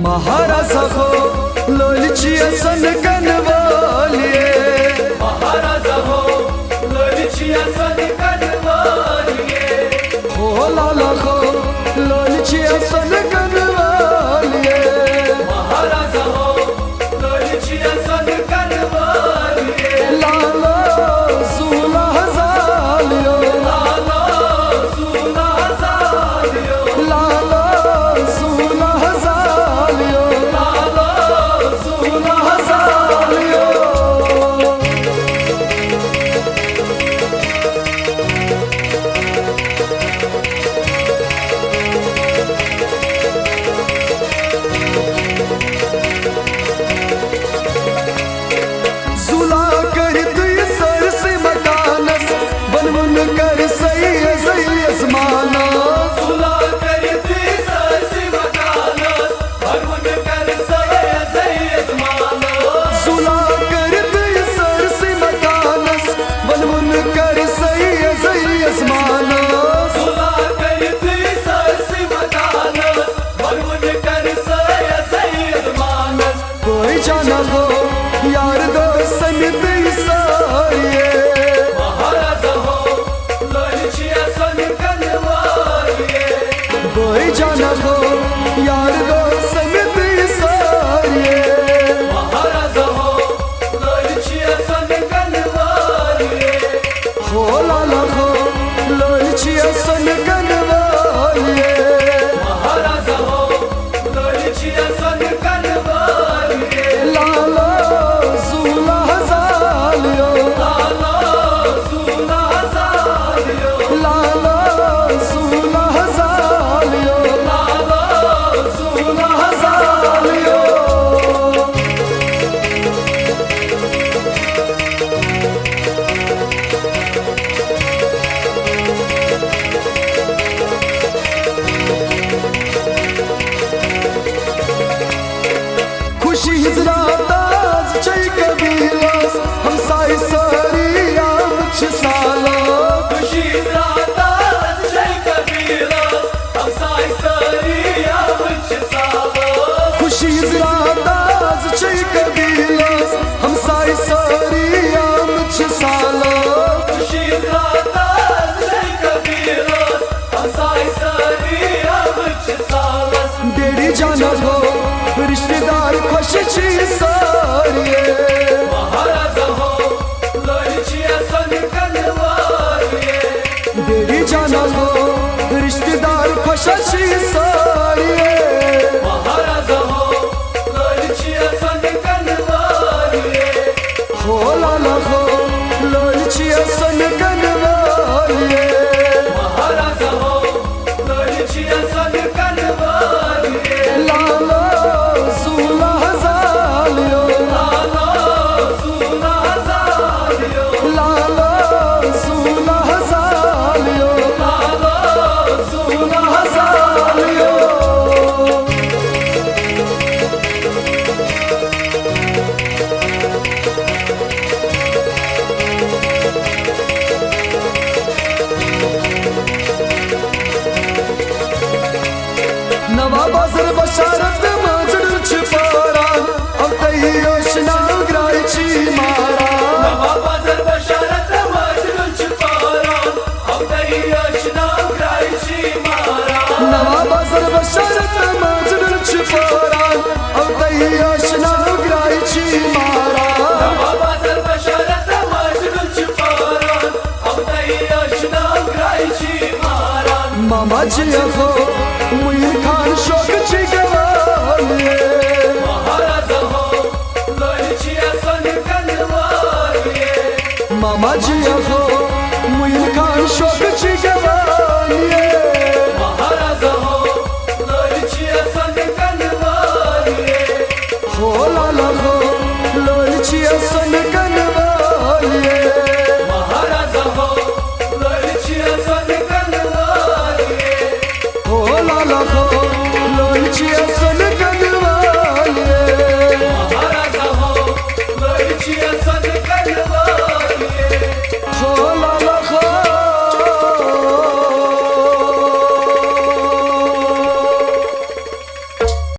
महाराजा हो लोलची असन कनवालिये, महाराजा हो लोलची असन कनवालिये, हो लाला हो लोलची असन कनवालिये, महाराजा हो लोलची असन कनवालिये, लाला सुला हजालियो, लाला सुला हजालियो, लाला सुला हजालियो, लाला सुला हजालियो। यार दोस्तन सारिये, महाराजा हो लोलची असन कनवालिये, कोई जाना हो यार दोस्तन सारिये, महाराजा हो लोलची असन कनवालिये, हो लाला हो लोलची असन कनवालिये, महाराजा हो लोलची असन कनवालिये, लाला सुला हजालियो, लाला सुला हजालियो, लाला सुला हजालियो, लाला सुला हजालियो। खुशी हिजराताज चई कबीलास हमसाई सारी आमच साला, खुशी राताज जय कबीरा हमसाई सारी आमच साला, खुशी हिजराताज चई कबीलास हमसाई सारी आमच साला, खुशी राताज जय कबीरा हमसाई सारी आमच साला, डेरी जाना हो रिश्तेदार खुश छी सारिये, महाराजा हो लोलची असन कनवालिये, डेरी जाना हो रिश्तेदार खुश छी सारिये, महाराजा हो लोलची असन कनवालिये, हो लाला हो लोलची असन कनवालिये, महाराजा हो लोलची असन कनवालिये, लाला सुला हजालियो, लाला सुला हजालियो, लाला सुला हजालियो, लाला सुला हजालियो। नवा बाजार बशारत माजड छिपारा अब तई योशना ग्रायची मारा, बाजार बशारत माजडून छुपारा अब तई योजना ग्रायची मारा, नवा बाजार बशारत माजड छिपारा अब तई योशना ग्रायची मारा, बाजार बशारत माजडून छुपारा अब तई योजना ग्रायची मारा, मामा जी हो